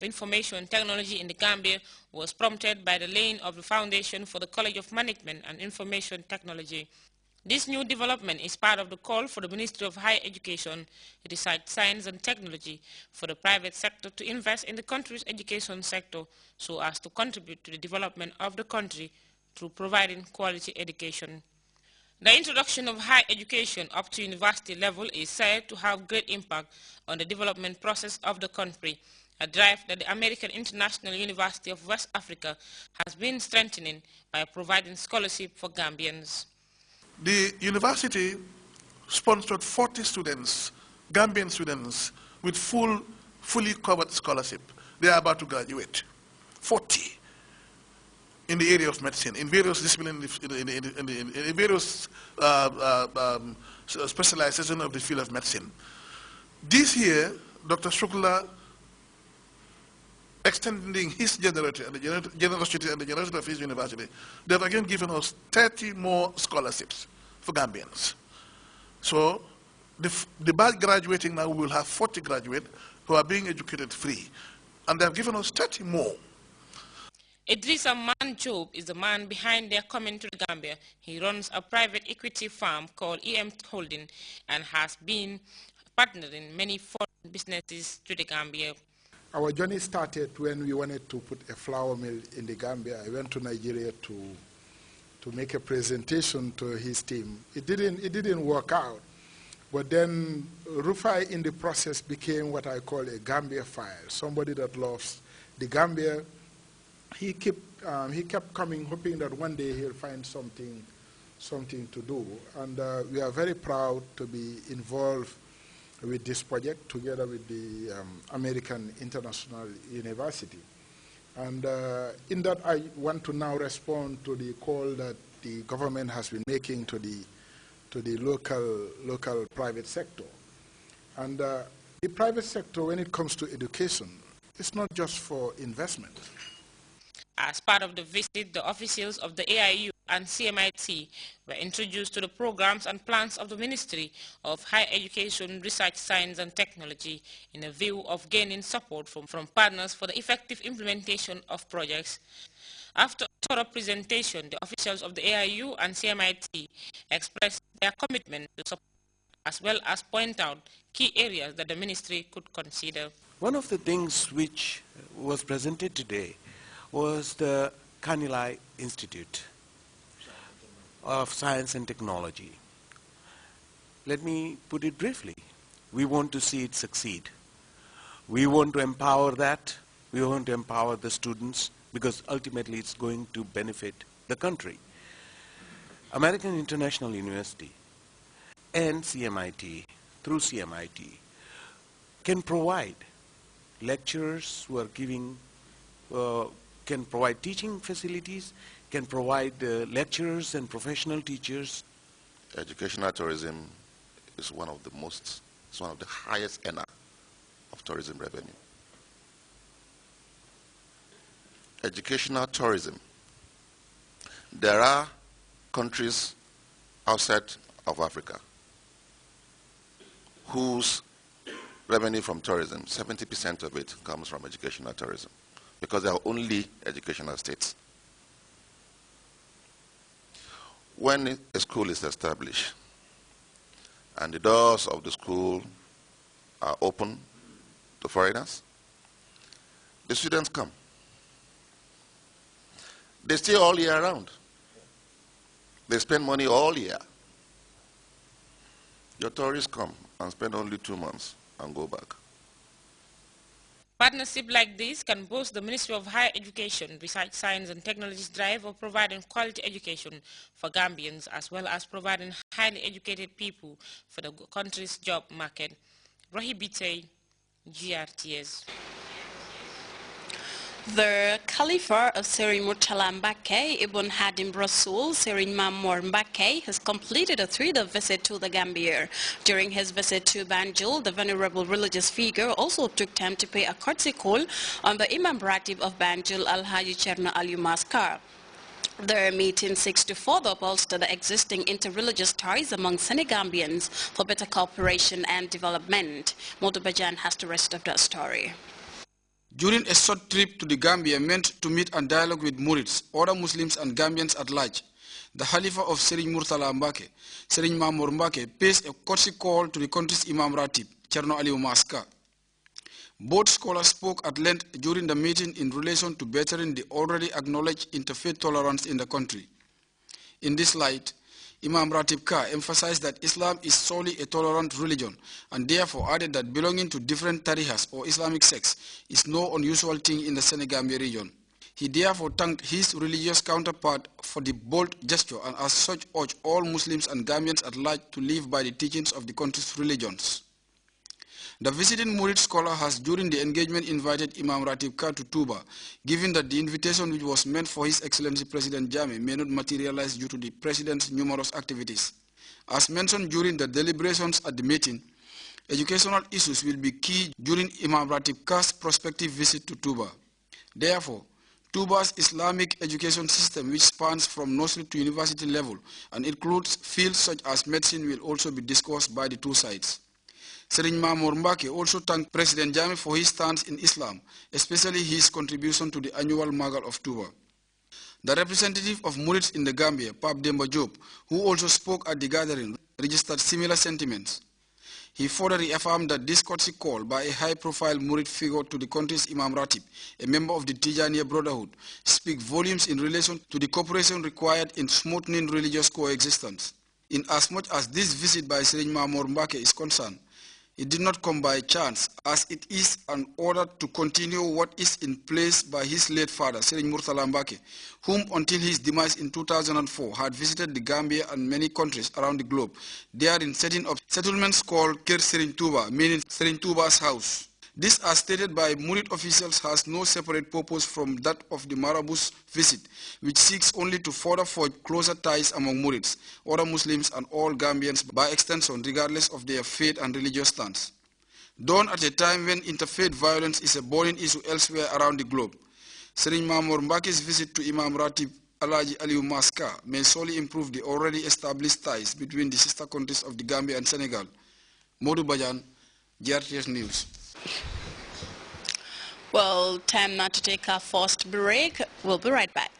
Information Technology in the Gambia was prompted by the laying of the foundation for the College of Management and Information Technology. This new development is part of the call for the Ministry of Higher Education, Research, Science and Technology for the private sector to invest in the country's education sector so as to contribute to the development of the country through providing quality education. The introduction of higher education up to university level is said to have great impact on the development process of the country, a drive that the American International University of West Africa has been strengthening by providing scholarship for Gambians. The university sponsored 40 students, Gambian students, with fully covered scholarship. They are about to graduate. 40 in the area of medicine, in various disciplines, in various specializations of the field of medicine. This year, Dr. Shukla, extending his generosity and the generosity of his university, they've again given us 30 more scholarships for Gambians. So the batch graduating now, we will have 40 graduates who are being educated free. And they've given us 30 more. Idrissa Manjob is the man behind their coming to the Gambia. He runs a private equity firm called EM Holding and has been partnering many foreign businesses to the Gambia. Our journey started when we wanted to put a flour mill in the Gambia. I went to Nigeria to make a presentation to his team. It didn't work out. But then Rufai in the process became what I call a Gambia file, somebody that loves the Gambia. He kept coming, hoping that one day he'll find something to do. And we are very proud to be involved with this project together with the American International University. And in that, I want to now respond to the call that the government has been making to the local private sector. And the private sector, when it comes to education, it's not just for investment. As part of the visit, the officials of the AIU and CMIT were introduced to the programs and plans of the Ministry of Higher Education, Research, Science and Technology in a view of gaining support from partners for the effective implementation of projects. After a thorough presentation, the officials of the AIU and CMIT expressed their commitment to support as well as point out key areas that the ministry could consider. One of the things which was presented today was the Kanilai Institute of Science and Technology. Let me put it briefly. We want to see it succeed. We want to empower that. We want to empower the students because ultimately it's going to benefit the country. American International University and CMIT, through CMIT, can provide lecturers who are giving can provide teaching facilities, can provide lecturers and professional teachers. Educational tourism is one of the highest earner of tourism revenue. Educational tourism. There are countries outside of Africa whose revenue from tourism, 70% of it comes from educational tourism, because they are only educational states. When a school is established and the doors of the school are open to foreigners, the students come. They stay all year round. They spend money all year. Your tourists come and spend only 2 months and go back. Partnership like this can boost the Ministry of Higher Education, Research, Science and Technology's drive of providing quality education for Gambians as well as providing highly educated people for the country's job market. Rohibite, GRTS. The Khalifa of Serigne Murtala Mbake, Ibn Hadim Rasul, Serigne Mamour Mbake, has completed a 3-day visit to the Gambia. During his visit to Banjul, the venerable religious figure also took time to pay a courtesy call on the Imam Ratib of Banjul, Al-Haji Cherno Aliou Maskar. Their meeting seeks to further bolster the existing interreligious ties among Senegambians for better cooperation and development. Modu Bajan has the rest of the story. during a short trip to the Gambia meant to meet and dialogue with Murids, other Muslims and Gambians at large. The Khalifa of Serigne Murtala Mbake, Serigne Mamour Mbake, pays a courtesy call to the country's Imam Ratib, Cherno Aliou Maska. Both scholars spoke at length during the meeting in relation to bettering the already acknowledged interfaith tolerance in the country. In this light, Imam Ratib Ka emphasized that Islam is solely a tolerant religion and therefore added that belonging to different tarihas or Islamic sects is no unusual thing in the Senegambia region. He therefore thanked his religious counterpart for the bold gesture and as such urged all Muslims and Gambians at large to live by the teachings of the country's religions. The visiting Murid scholar has during the engagement invited Imam Ratib Ka to Tuba, given that the invitation which was meant for His Excellency President Jammeh may not materialize due to the President's numerous activities. As mentioned during the deliberations at the meeting, educational issues will be key during Imam Ratib Ka's prospective visit to Tuba. Therefore, Tuba's Islamic education system, which spans from nursery to university level and includes fields such as medicine, will also be discussed by the two sides. Serigne Mamour Mbake also thanked President Jammeh for his stance in Islam, especially his contribution to the annual Magal of Tuba. The representative of Murids in the Gambia, Pape Demba Diop, who also spoke at the gathering, registered similar sentiments. He further reaffirmed that this courtesy call by a high-profile Murid figure to the country's Imam Ratib, a member of the Tijaniya Brotherhood, speaks volumes in relation to the cooperation required in smoothing religious coexistence. In as much as this visit by Serigne Mamour Mbake is concerned, it did not come by chance, as it is an order to continue what is in place by his late father, Serigne Murtala Mbake, whom until his demise in 2004 had visited the Gambia and many countries around the globe, therein setting up settlements called Ker Serigne Touba, meaning Serigne Touba's house. This, as stated by Murid officials, has no separate purpose from that of the Marabout's visit, which seeks only to further forge closer ties among Murids, other Muslims and all Gambians by extension, regardless of their faith and religious stance. Done at a time when interfaith violence is a burning issue elsewhere around the globe, Serigne Mamour Mbake's visit to Imam Ratib Alhaji Aliou Maska may solely improve the already established ties between the sister countries of the Gambia and Senegal. Modou Badiane, Grts News. Well, time now to take our first break. We'll be right back.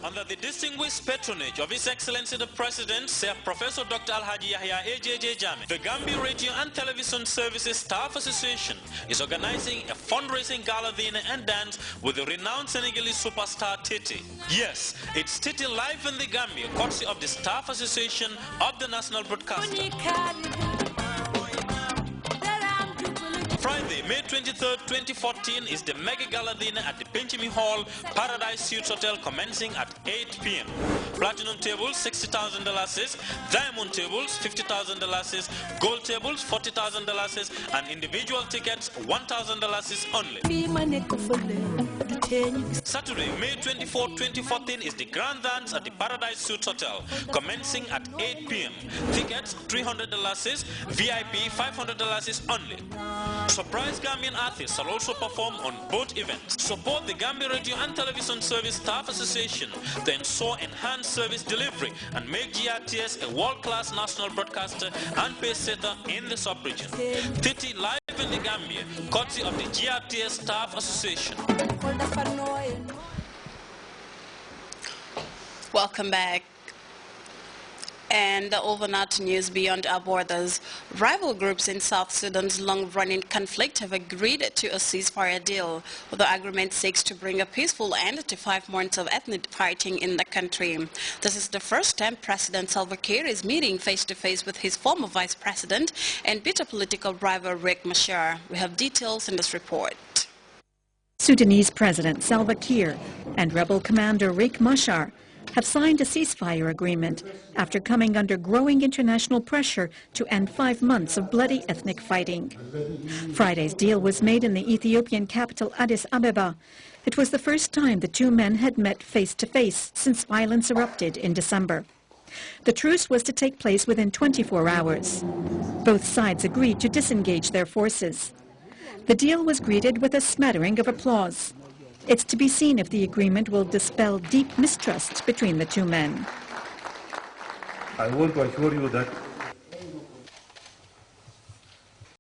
Under the distinguished patronage of His Excellency the President, Sir Professor Dr. Alhaji Yahya AJJ Jammeh, the Gambia Radio and Television Services Staff Association is organizing a fundraising gala dinner and dance with the renowned Senegalese superstar Titi. Yes, it's Titi live in the Gambia, courtesy of the Staff Association of the National Broadcaster. Friday, May 23rd, 2014 is the mega gala dinner at the Penchimi Hall, Paradise Suites Hotel, commencing at 8 p.m. Platinum tables, $60,000, diamond tables, $50,000, gold tables, $40,000, and individual tickets, $1,000 only. Saturday, May 24, 2014 is the grand dance at the Paradise Suites Hotel, commencing at 8 p.m. Tickets, $300, VIP, $500 only. Surprise Gambian artists will also perform on both events. Support the Gambia Radio and Television Service Staff Association to ensure enhanced service delivery and make GRTS a world-class national broadcaster and pace setter in the sub-region. Titi live in the Gambia, courtesy of the GRTS Staff Association. Welcome back. And the overnight news beyond our borders. Rival groups in South Sudan's long-running conflict have agreed to a ceasefire deal. The agreement seeks to bring a peaceful end to 5 months of ethnic fighting in the country. This is the first time President Salva Kiir is meeting face-to-face with his former vice president and bitter political rival Riek Machar. We have details in this report. Sudanese President Salva Kiir and rebel commander Riek Machar have signed a ceasefire agreement after coming under growing international pressure to end 5 months of bloody ethnic fighting. Friday's deal was made in the Ethiopian capital Addis Ababa. It was the first time the two men had met face-to-face since violence erupted in December. The truce was to take place within 24 hours. Both sides agreed to disengage their forces. The deal was greeted with a smattering of applause. It's to be seen if the agreement will dispel deep mistrust between the two men. I want to assure you that